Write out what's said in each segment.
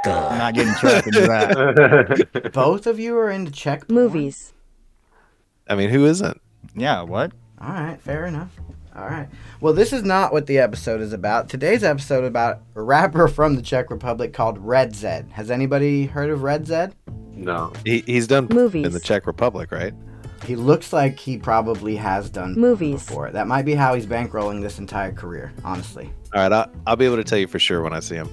I'm not getting trapped into that. Both of you are into Czech porn? Movies. I mean, who isn't? Yeah, what? All right, fair enough. All right. Well, this is not what the episode is about. Today's episode is about a rapper from the Czech Republic called REDZED. Has anybody heard of REDZED? No. He's done Movies. in the Czech Republic, right? He looks like he probably has done Movies. before. That might be how he's bankrolling this entire career, honestly. All right, I'll be able to tell you for sure when I see him.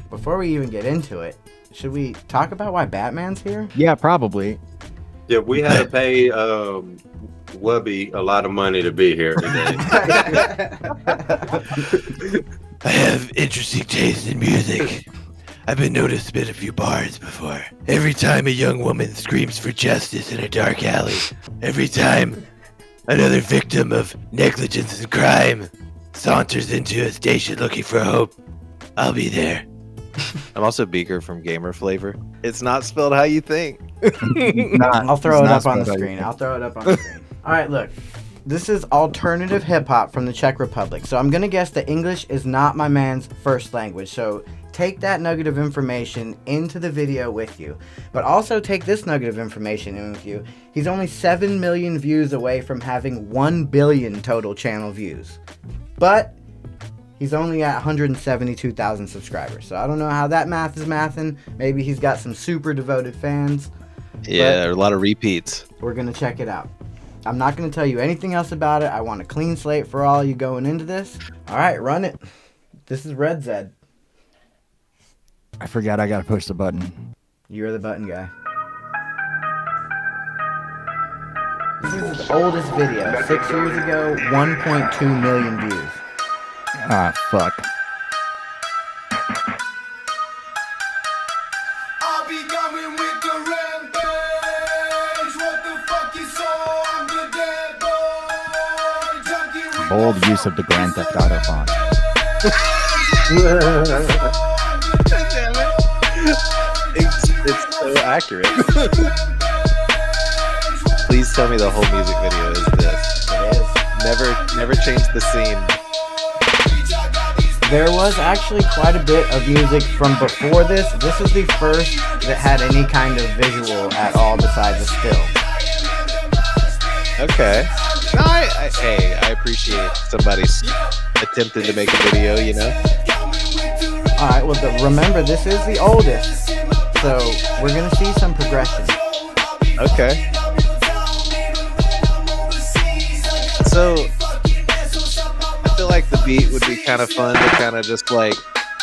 Before we even get into it, should we talk about why Batman's here? Yeah, probably. Yeah, we had to pay Wubby a lot of money to be here today. I have interesting taste in music. I've been known to spit a few bars before. Every time a young woman screams for justice in a dark alley, every time another victim of negligence and crime saunters into a station looking for hope, I'll be there. I'm also Beaker from Gamer Flavor. It's not spelled how you think. I'll throw it up on the screen. All right, look. This is alternative hip-hop from the Czech Republic. So I'm going to guess that English is not my man's first language. So take that nugget of information into the video with you. But also take this nugget of information in with you. He's only 7 million views away from having 1 billion total channel views. But he's only at 172,000 subscribers. So I don't know how that math is mathing. Maybe he's got some super devoted fans. Yeah, a lot of repeats. We're going to check it out. I'm not going to tell you anything else about it. I want a clean slate for all you going into this. All right, run it. This is REDZED. I forgot I gotta push the button. You're the button guy. This is his oldest video. 6 years ago, 1.2 million views. Ah, fuck. I'll be coming with the rampage. What the fuck you saw? I'm the dead boy. Junkie with Bold use of the Grand Theft Auto font. It's so accurate. Please tell me the whole music video is this. It is. Never change the scene. There was actually quite a bit of music from before this. This is the first that had any kind of visual at all besides a still. Okay. No, I appreciate somebody's attempted to make a video, you know? Alright, well, remember, this is the oldest. So, we're going to see some progression. Okay. So, I feel like the beat would be kind of fun to kind of just like,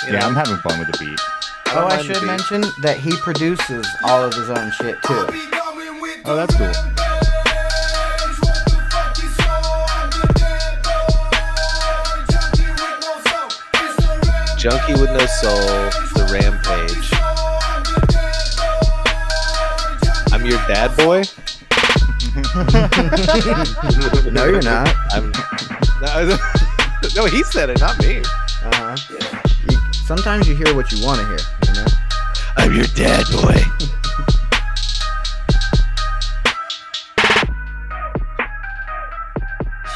you Yeah, know, I'm having fun with the beat. Oh, I mind the should beat. mention that he produces all of his own shit, too. Oh, that's cool. Junkie with No Soul, The Rampage. I'm your dad boy? No, you're not. No, he said it, not me. Uh-huh. Sometimes you hear what you want to hear, you know? I'm your dad, boy.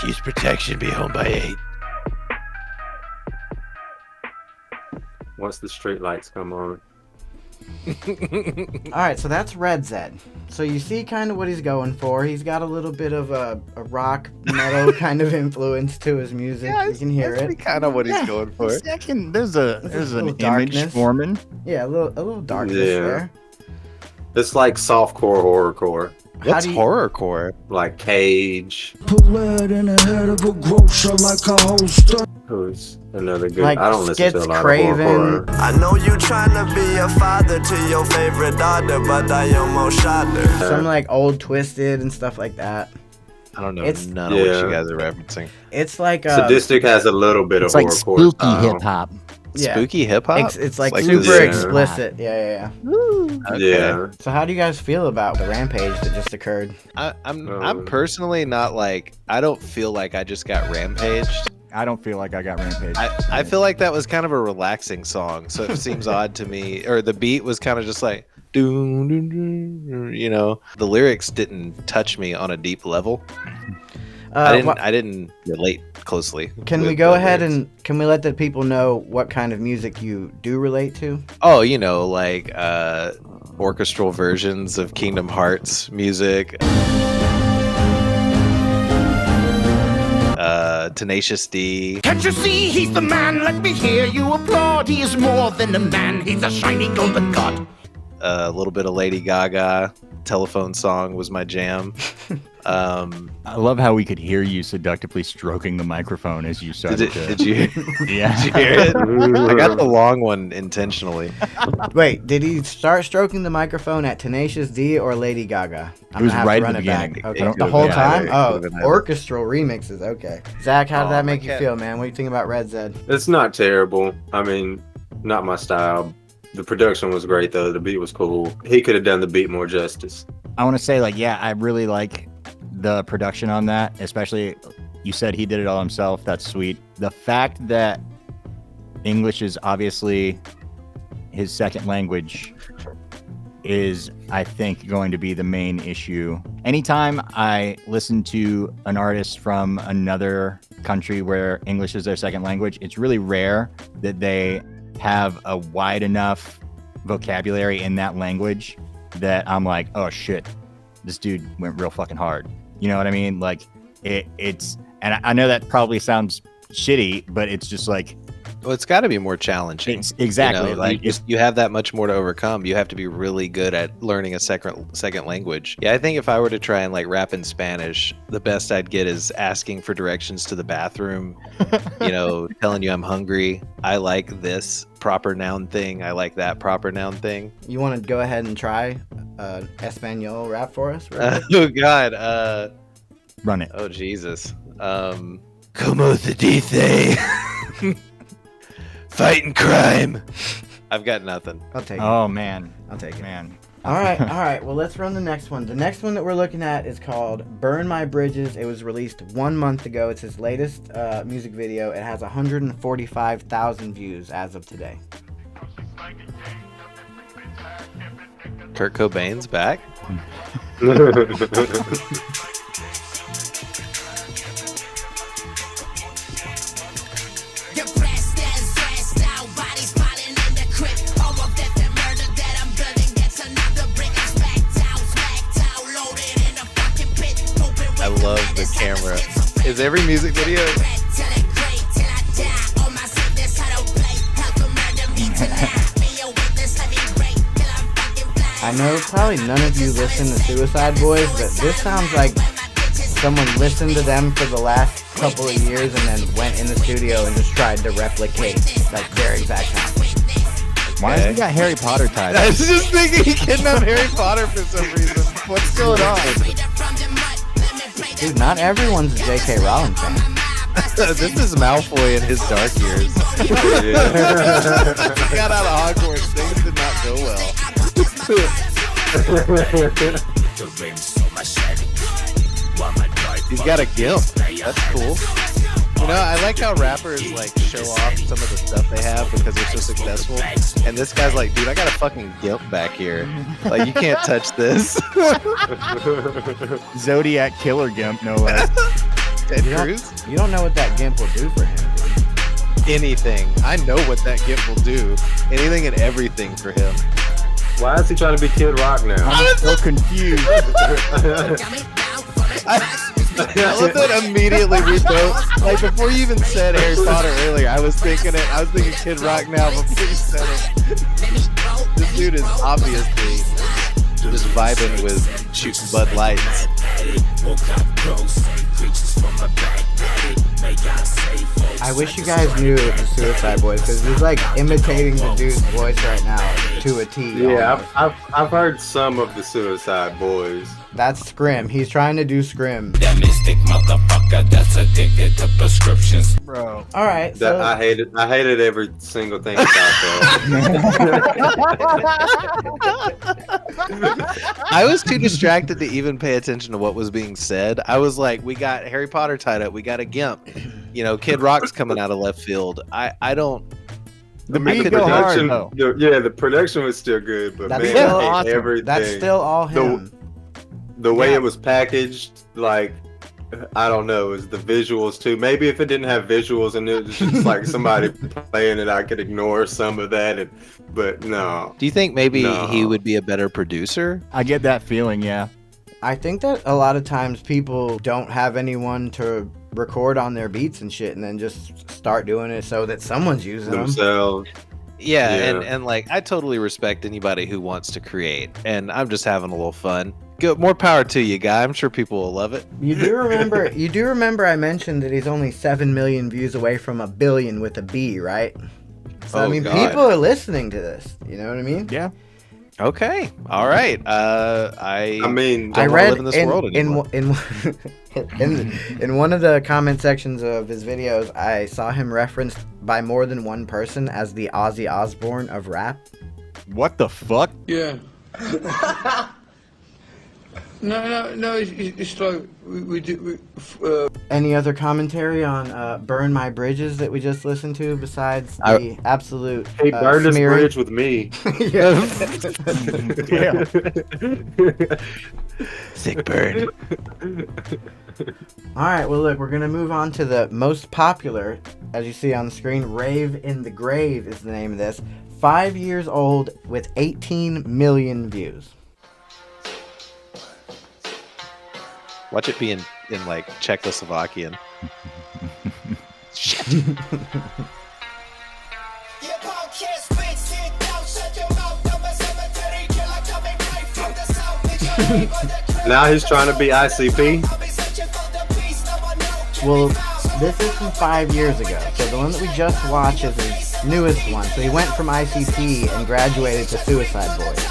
Use protection, be home by 8. Once the street lights come on. Alright, so that's REDZED. So you see kind of what he's going for. He's got a little bit of a rock metal kind of influence to his music. You can hear it. Kind of what he's going for. Second, there's a an little image darkness. forming. Yeah, a little darkness Yeah. there. It's like softcore, horrorcore. What's do you- horrorcore? Like Cage. Put lead in the head of a grocer like a holster. Who's another good? Like I don't listen to a lot Craven. of horrorcore. I know you trying to be a father to your favorite daughter, but I almost shot her. Some like old Twisted and stuff like that. I don't know It's- none of what Yeah. you guys are referencing. It's like Sadistic has a little bit It's of like horrorcore spooky style. hip hop. yeah. Spooky hip hop? It's like the super Yeah. explicit. Yeah. Okay. Yeah. So how do you guys feel about the rampage that just occurred? I'm personally not like, I don't feel like I just got rampaged. I don't feel like I got rampaged. I feel like that was kind of a relaxing song, so it seems odd to me. Or the beat was kind of just like, doo, doo, doo, you know, the lyrics didn't touch me on a deep level. I didn't relate closely. Can we with go the ahead lyrics. and can we let the people know what kind of music you do relate to? Oh, you know, like orchestral versions of Kingdom Hearts music. Tenacious D. Can't you see he's the man? Let me hear you applaud. He is more than a man. He's a shining golden god. A little bit of Lady Gaga. Telephone Song was my jam. I love how we could hear you seductively stroking the microphone as you started to. Did you? Yeah. Did you hear it? I got the long one intentionally. Wait, did he start stroking the microphone at Tenacious D or Lady Gaga? It was gonna have right to at run the it back. beginning. Okay, It the could've whole been time? either. Oh, Could've been either. orchestral remixes. Okay. Zach, how did that make you okay. feel, man? What do you think about Red Zed? It's not terrible. I mean, not my style. The production was great though. The beat was cool. He could have done the beat more justice. I want to say, like, yeah, I really like the production on that, especially you said he did it all himself. That's sweet. The fact that English is obviously his second language is, I think, going to be the main issue. Anytime I listen to an artist from another country where English is their second language, it's really rare that they have a wide enough vocabulary in that language that I'm like, oh shit, this dude went real fucking hard. You know what I mean? Like it's, and I know that probably sounds shitty, but it's just like, Well, it's got to be more challenging. it's exactly You know, like you have that much more to overcome. You have to be really good at learning a second language. Yeah, I think if I were to try and like rap in Spanish, the best I'd get is asking for directions to the bathroom. You know, telling you I'm hungry. I like this proper noun thing. I like that proper noun thing. You want to go ahead and try Espanol rap for us? Right? Oh God. run it. Oh Jesus. Como se dice? Fighting crime. I've got nothing. I'll take it. Oh man, I'll take it. man. All right. Well, let's run the next one. The next one that we're looking at is called "Burn My Bridges." It was released 1 month ago. It's his latest music video. It has 145,000 views as of today. Kurt Cobain's back. I love the camera. Is every music video? I know probably none of you listen to Suicide Boys, but this sounds like someone listened to them for the last couple of years and then went in the studio and just tried to replicate like their exact sound. Why has he got Harry Potter tied? I was just thinking he kidnapped Harry Potter for some reason. What's going on? Dude, not everyone's a J.K. Rowling fan. This is Malfoy in his dark years. He got out of Hogwarts. Things did not go well. He's got a gimp. That's cool. You know, I like how rappers like show off some of the stuff they have because they're so successful. And this guy's like, dude, I got a fucking gimp back here. Like, you can't touch this. Zodiac Killer Gimp, no less. Ted You don't- Cruz? You don't know what that gimp will do for him, dude. Anything. I know what that gimp will do. Anything and everything for him. Why is he trying to be Kid Rock now? I'm so confused. I love that immediately we both, like, before you even said Harry Potter earlier, I was thinking Kid Rock now before you said it. This dude is obviously just vibing with shooting Bud Lights. I wish you guys knew it was Suicide Boys because he's like imitating the dude's voice right now to a T. Yeah, almost. I've heard some of the Suicide Boys. That's Scrim. He's trying to do Scrim. That mystic motherfucker that's addicted to prescriptions. Bro. All right. That So I hated every single thing about that. I was too distracted to even pay attention to what was being said. I was like, we got Harry Potter tied up. We got a gimp. You know, Kid Rock's coming out of left field. I don't. The I beat could go hard production, though. the production was still good, but That's man, still I hate awesome. everything. that's still all him. The way Yeah. it was packaged, like I don't know. It's the visuals too. Maybe if it didn't have visuals and it was just like somebody playing it, I could ignore some of that. But no. Do you think maybe No. he would be a better producer? I get that feeling, yeah. I think that a lot of times people don't have anyone to record on their beats and shit, and then just start doing it so that someone's using them. Themselves. Yeah, Yeah. and like I totally respect anybody who wants to create, and I'm just having a little fun. Good, more power to you, guy. I'm sure people will love it. You do remember I mentioned that he's only 7 million views away from 1 billion with a B, right? So I Oh, mean, God. people are listening to this. You know what I mean? Yeah. Okay, all right. I mean, I don't wanna read live in this world anymore. in one of the comment sections of his videos, I saw him referenced by more than one person as the Ozzy Osbourne of rap. What the fuck? Yeah. No, it's like we do. Any other commentary on "Burn My Bridges" that we just listened to, besides the absolute He burned his smearing? bridge with me. Yeah. Sick burn. All right, well, look, we're going to move on to the most popular, as you see on the screen. Rave in the Grave is the name of this. 5 years old with 18 million views. Watch it be in like Czechoslovakian. Now he's trying to be ICP. Well, this is from 5 years ago. So the one that we just watched is his newest one. So he went from ICP and graduated to Suicide Boys.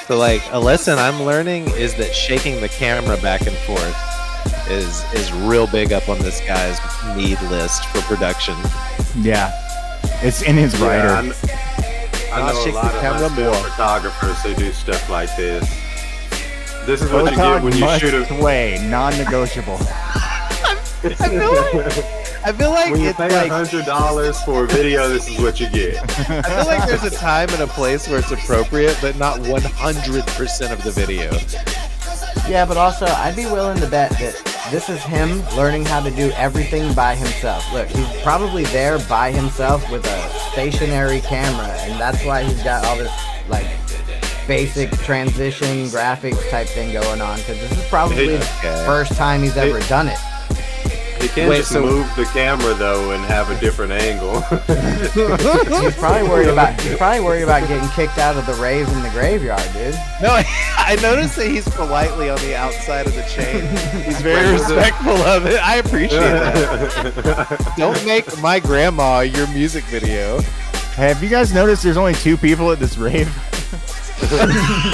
So like a lesson I'm learning is that shaking the camera back and forth is real big up on this guy's need list for production. Yeah. It's in his writer. I know a shake lot the of camera my still more. photographers who do stuff like this. This is what you get when you must shoot a. sway, non-negotiable. I feel like When you it's pay like $100 for a video, this is what you get. I feel like there's a time and a place where it's appropriate, but not 100% of the video. Yeah, but also, I'd be willing to bet that this is him learning how to do everything by himself. Look, he's probably there by himself with a stationary camera, and that's why he's got all this, like, basic transition graphics type thing going on, because this is probably the Okay. first time he's ever done it. He can Wait, just so- move the camera though and have a different angle. He's probably worried about getting kicked out of the rave in the graveyard, dude. No, I noticed that he's politely on the outside of the chain. He's very Wait, was it- respectful of it. I appreciate that. Don't make my grandma your music video. Have you guys noticed there's only 2 people at this rave?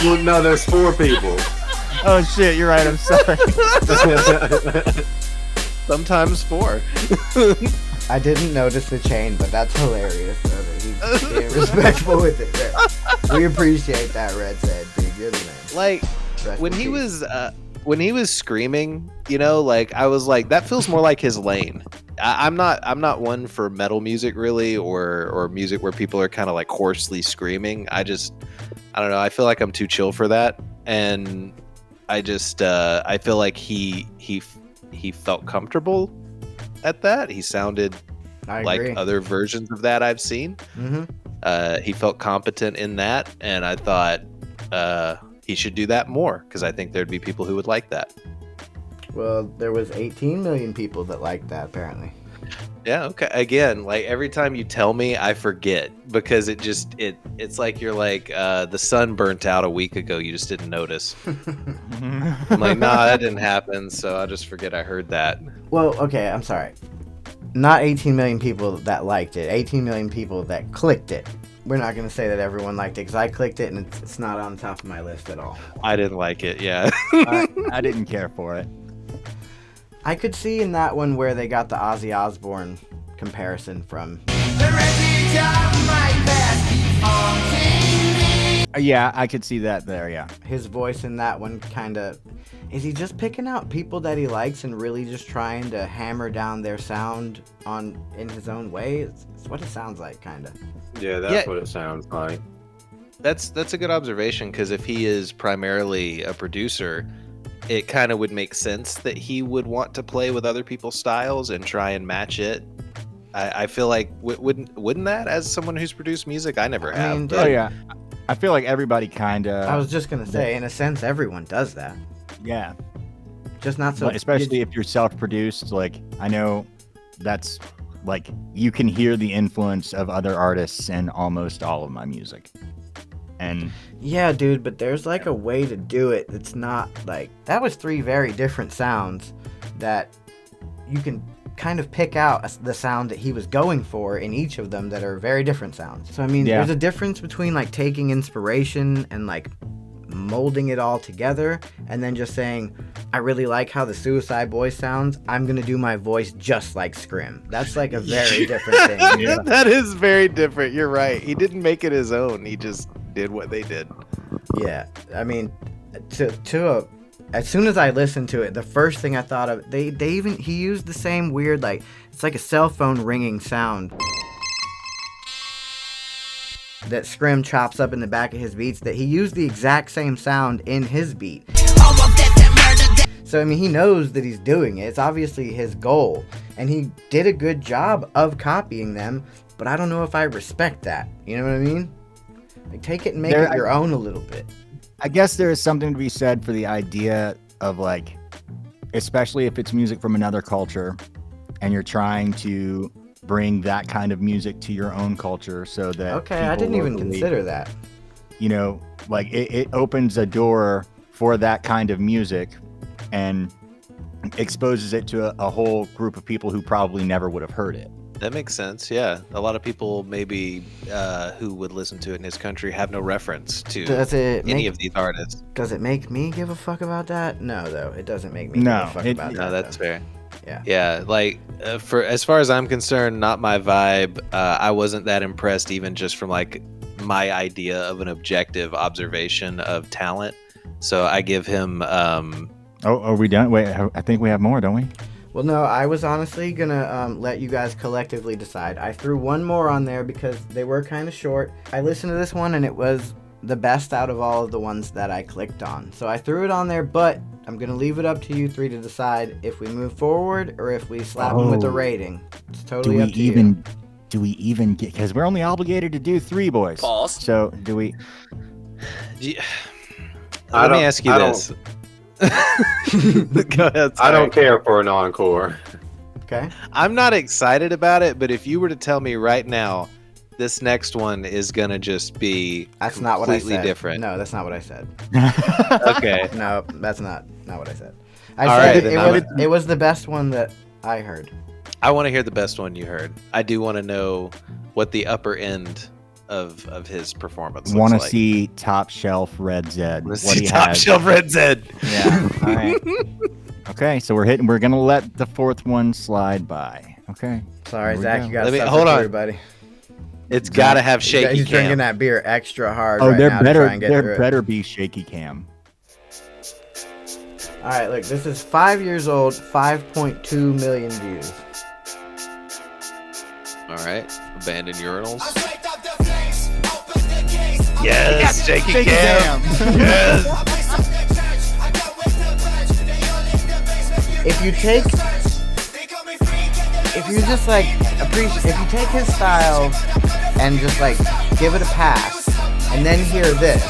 Well, no, there's 4 people. Oh shit, you're right, I'm sorry. Sometimes 4. I didn't notice the chain, but that's hilarious. Though, that he's being respectful with it. Yeah. We appreciate that, REDZED, dude. You're the man. Like Rest when in he peace. was screaming, you know, like I was like, that feels more like his lane. I'm not one for metal music really, or music where people are kind of like hoarsely screaming. I don't know. I feel like I'm too chill for that, and I feel like he felt comfortable at that. He sounded I like agree. other versions of that I've seen. Mm-hmm. He felt competent in that, and I thought he should do that more because I think there'd be people who would like that. Well, there was 18 million people that liked that, apparently. Yeah. Okay. Again, like every time you tell me, I forget because it's like you're like the sun burnt out a week ago. You just didn't notice. I'm like, nah, that didn't happen. So I just forget I heard that. Well, okay, I'm sorry. Not 18 million people that liked it. 18 million people that clicked it. We're not going to say that everyone liked it because I clicked it and it's not on top of my list at all. I didn't like it. Yeah. I didn't care for it. I could see in that one where they got the Ozzy Osbourne comparison from. Yeah, I could see that there, yeah. His voice in that one kind of. Is he just picking out people that he likes and really just trying to hammer down their sound in his own way? It's what it sounds like, kind of. Yeah, that's Yeah. what it sounds like. That's a good observation because if he is primarily a producer, it kind of would make sense that he would want to play with other people's styles and try and match it. I feel like wouldn't that, as someone who's produced music, I never have. mean, but- Oh yeah, I feel like everybody kind of. I was just gonna say, in a sense, everyone does that. Yeah, Just not so. but especially if you're self-produced. Like I know that's like you can hear the influence of other artists in almost all of my music, and Yeah, dude, but there's like a way to do it. It's not like that was 3 very different sounds that you can kind of pick out the sound that he was going for in each of them that are very different sounds. So I mean, Yeah. there's a difference between like taking inspiration and like molding it all together and then just saying, I really like how the Suicide Boys sounds. I'm going to do my voice just like Scrim. That's like a very different thing. Yeah. That is very different. You're right. He didn't make it his own. He just did what they did. Yeah, I mean, as soon as I listened to it, the first thing I thought of, he used the same weird, like, it's like a cell phone ringing sound that Scrim chops up in the back of his beats, that he used the exact same sound in his beat. So I mean, he knows that he's doing it. It's obviously his goal, and he did a good job of copying them, but I don't know if I respect that. You know what I mean? Like, take it and make it your own a little bit. I guess there is something to be said for the idea of like, especially if it's music from another culture and you're trying to bring that kind of music to your own culture so that Okay, I people didn't even locally, consider that. you know, like it opens a door for that kind of music and exposes it to a whole group of people who probably never would have heard it. That makes sense. Yeah. A lot of people maybe who would listen to it in his country have no reference to Does it any make of these artists. Does it make me give a fuck about that? No, though it doesn't make me No, give a fuck it- about that. No, that's though. fair. Yeah. Yeah, like for as far as I'm concerned, not my vibe. I wasn't that impressed, even just from like my idea of an objective observation of talent. So I give him. Oh, are we done? Wait, I think we have more, don't we? Well, no, I was honestly gonna let you guys collectively decide. I threw one more on there because they were kind of short. I listened to this one and it was the best out of all of the ones that I clicked on. So I threw it on there, but I'm gonna leave it up to you 3 to decide if we move forward or if we slap them with the Oh. rating. It's Do totally we up to even? Do we even get? Because we're only obligated to do 3, boys. False. So do we? Let me ask you this. Go ahead. I don't sorry. care for an encore. you. Okay. I'm not excited about it, but if you were to tell me right now, this next one is gonna just be That's not what I completely said. different. No, that's not what I said. Okay. No, that's not what I said. I All said right, then it was the best one that I heard. I want to hear the best one you heard. I do want to know what the upper end of his performance looks Want to like. see top shelf REDZED? Let's What see he Top has. Shelf REDZED. Yeah. All right. Okay, so we're gonna let the 4th one slide by. Okay. Sorry, Here we Zach, go. you got Let me- to hold on. everybody. It's got to have shaky He's drinking cam. that beer extra hard Oh, right there now to try better and get through it. be shaky cam. All right, look, this is 5 years old, 5.2 million views. All right. Abandoned urinals. I straight up the flames, open the gates. Yes, shaky cam. Yes. I place up the church, I go with the bunch. They all in the basement. If you take, They call me freak and the if you just like appreciate, if you take his style and just like give it a pass, and then hear this,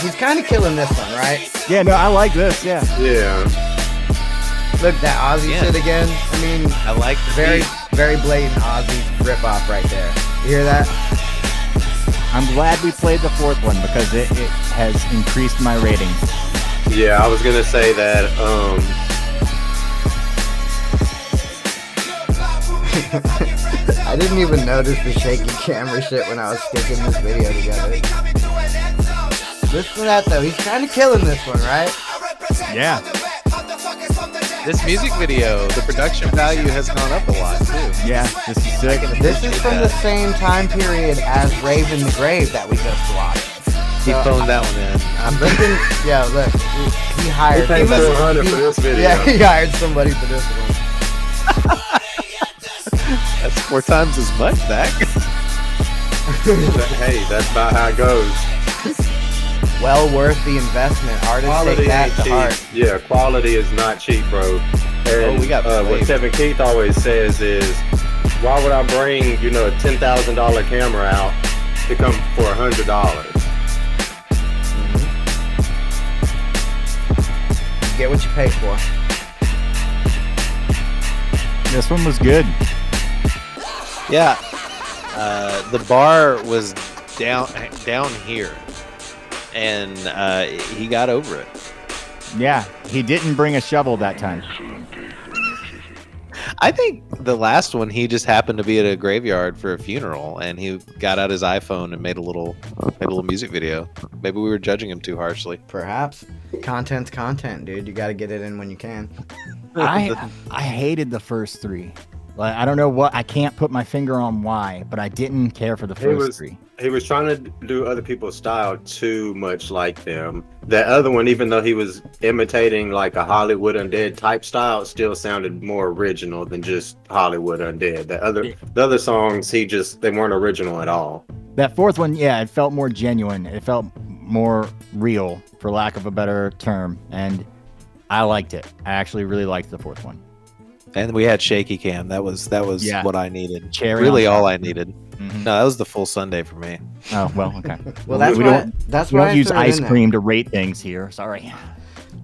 he's kind of killing this one, right? Yeah, no, I like this. Yeah. Yeah. Look, that Ozzy Yeah. shit again. I mean, I like the very, beat. very blatant Ozzy ripoff right there. You hear that? I'm glad we played the 4th one because it has increased my rating. Yeah, I was gonna say that. I didn't even notice the shaky camera shit when I was stitching this video together. Listen to that though, he's kind of killing this one, right? Yeah. This music video, the production value has gone up a lot too. Yeah, this is sick. This is from the same time period as Raven the Grave that we just watched. He phoned that one in. I'm thinking, yeah, look, he hired. paid he was- $400 for this video. Yeah, he hired somebody for this one. That's 4 times as much, Zach. Hey, that's about how it goes. well worth the investment. Artists take that ain't to cheap. heart. Yeah, quality is not cheap, bro. And we got what flavor. Kevin Keith always says is, why would I bring, a $10,000 camera out to come for $100? You get what you pay for. This one was good. Yeah. The bar was down here, and he got over it. Yeah, he didn't bring a shovel that time. I think the last one, he just happened to be at a graveyard for a funeral, and he got out his iPhone and made a little music video. Maybe we were judging him too harshly. Perhaps. Content's content, dude. You got to get it in when you can. I hated the first three. Like, I don't know what, I can't put my finger on why, but I didn't care for the first three. He was trying to do other people's style too much like them. That other one, even though he was imitating like a Hollywood Undead type style, it still sounded more original than just Hollywood Undead. The other songs, they weren't original at all. That fourth one, yeah, it felt more genuine. It felt more real, for lack of a better term, and I liked it. I actually really liked the fourth one. And we had shaky cam. That was Yeah. what I needed. Cherry really on top. all I needed. Mhm. No, that was the full Sunday for me. Oh, well, okay. Well, that's we why. don't, That's we why don't I use threw it ice in there. cream to rate things here. Sorry.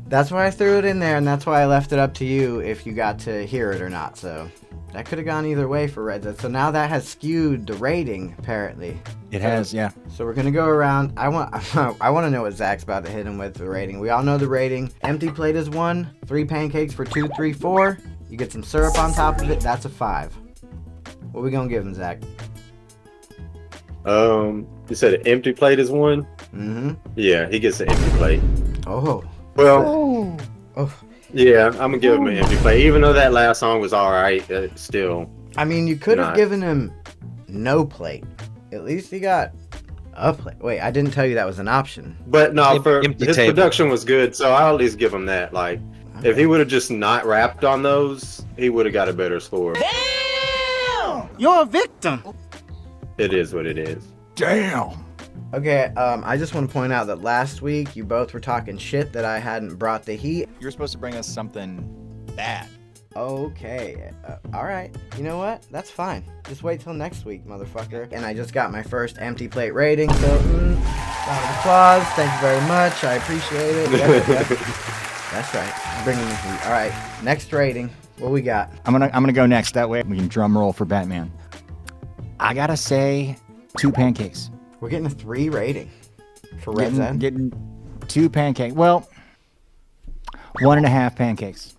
That's why I threw it in there, and that's why I left it up to you if you got to hear it or not. So that could have gone either way for REDZED. So now that has skewed the rating, apparently. It has, yeah. So we're gonna go around. I want to know what Zach's about to hit him with the rating. We all know the rating. Empty plate is 1. 3 pancakes for 2, 3, 4. You get some syrup on top of it. That's a 5. What we gonna give him, Zach? You said an empty plate is 1? Mm-hmm. Yeah, he gets an empty plate. Oh. Well, Oh. yeah, I'm gonna give him an empty plate. Even though that last song was all right, it's still. I mean, you could have Not. given him no plate. At least he got a plate. Wait, I didn't tell you that was an option. But no, for Empty his table. production was good, so I'll at least give him that. Like, if he would have just not rapped on those, he would have got a better score. You're a victim. It is what it is. Damn. Okay, I just want to point out that last week you both were talking shit that I hadn't brought the heat. You're supposed to bring us something bad. Okay, alright. You know what? That's fine. Just wait till next week, motherfucker. And I just got my first empty plate rating, so round of applause. Thank you very much. I appreciate it. Yep. That's right. Bringing the heat. Alright, next rating. What we got? I'm gonna go next. That way we can drum roll for Batman. I gotta say, 2 pancakes. We're getting a 3 rating for REDZED. Getting 2 pancakes. Well, 1.5 pancakes.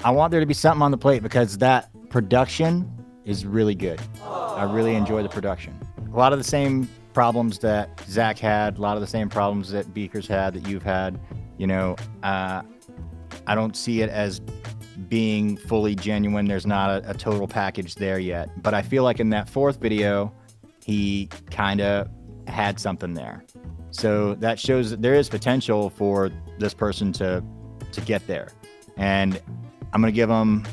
I want there to be something on the plate because that production is really good. I really enjoy the production. A lot of the same problems that Zach had, a lot of the same problems that Beaker's had, that you've had. I don't see it as being fully genuine. There's not a total package there yet. But I feel like in that 4th video, he kind of had something there. So that shows that there is potential for this person to get there. And I'm going to give him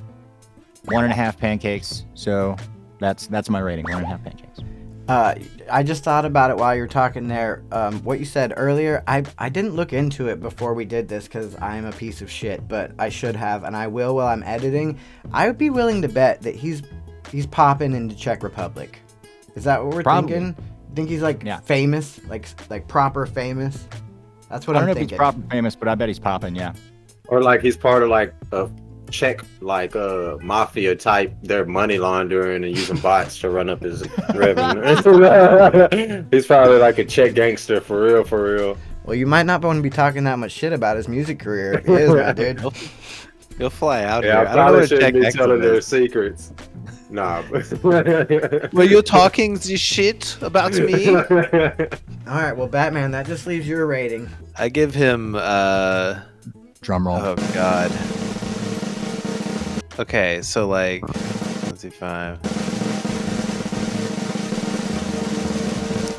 1.5 pancakes. So that's my rating, 1.5 pancakes. I just thought about it while you were talking there. What you said earlier, I didn't look into it before we did this because I'm a piece of shit, but I should have, and I will while I'm editing. I would be willing to bet that he's popping into Czech Republic. Is that what we're Probably. thinking? Think he's like Yeah. famous, like proper famous? That's what I I'm don't know if thinking. he's proper famous, but I bet he's popping, yeah. Or like he's part of like a Czech mafia type. They're money laundering and using bots to run up his revenue. He's probably like a Czech gangster for real. Well, you might not want to be talking that much shit about his music career. If he is, my dude. You'll fly out Yeah, here. I I don't know probably what a Czech shouldn't be accent telling their is. secrets. Nah. Were you talking this shit about me? All right, well, Batman, that just leaves your rating. I give him Drum roll. oh god. Okay, so like let's see, 5.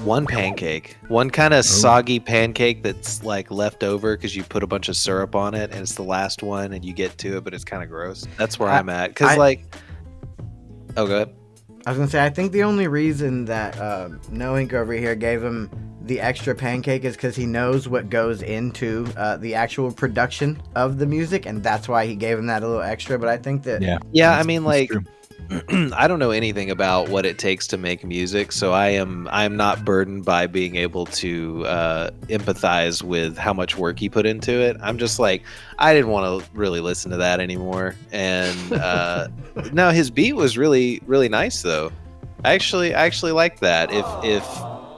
1 pancake. One kind of soggy pancake that's like left over because you put a bunch of syrup on it and it's the last one and you get to it, but it's kind of gross. That's where I'm at. Because oh, go ahead. I was gonna say, I think the only reason that No Ink over here gave him the extra pancake is because he knows what goes into the actual production of the music, and that's why he gave him that a little extra. But I think that Yeah, I mean, like, I don't know anything about what it takes to make music, so I am not burdened by being able to empathize with how much work he put into it. I'm just like, I didn't want to really listen to that anymore. And no, his beat was really, really nice though. I actually liked that. If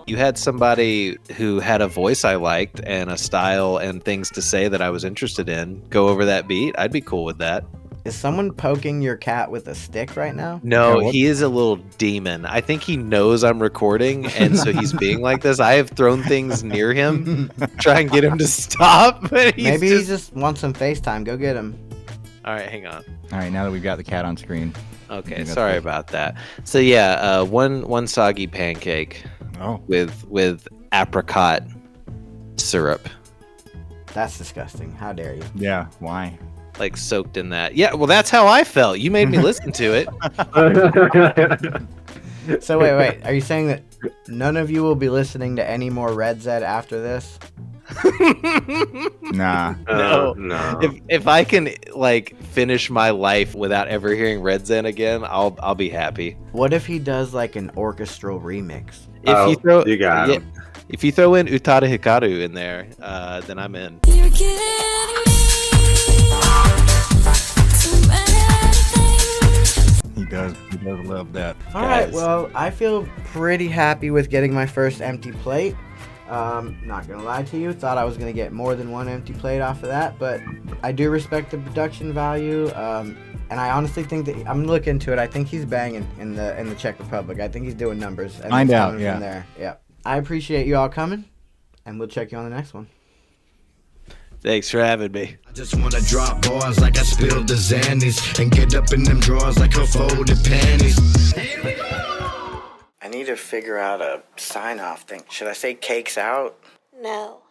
you had somebody who had a voice I liked and a style and things to say that I was interested in go over that beat, I'd be cool with that. Is someone poking your cat with a stick right now? No, Yeah, he is a little demon. I think he knows I'm recording, and so he's being like this. I have thrown things near him, try and get him to stop. But Maybe he just wants some FaceTime. Go get him. All right, hang on. All right, now that we've got the cat on screen. Okay, That's sorry good. about that. So yeah, one soggy pancake Oh. with apricot syrup, That's disgusting. How dare you? Yeah, why? like soaked in that. Yeah, well, that's how I felt. You made me listen to it. So wait. Are you saying that none of you will be listening to any more REDZED after this? Nah. No. If I can like finish my life without ever hearing REDZED again, I'll be happy. What if he does like an orchestral remix? If you throw you got him. if you throw in Utada Hikaru in there, then I'm in. You're kidding me. So many things. He does love that. All right. Guys. Well, I feel pretty happy with getting my first empty plate. Not gonna lie to you, thought I was gonna get more than one empty plate off of that, but I do respect the production value. And I honestly think that I'm gonna look into it. I think he's banging in the Czech Republic. I think he's doing numbers. And Find it's out, coming yeah. From there. Yeah. I appreciate you all coming, and we'll check you on the next one. Thanks for having me. I just wanna drop bars like I spilled the Xannies and get up in them drawers like her folded panties. I need to figure out a sign-off thing. Should I say cakes out? No.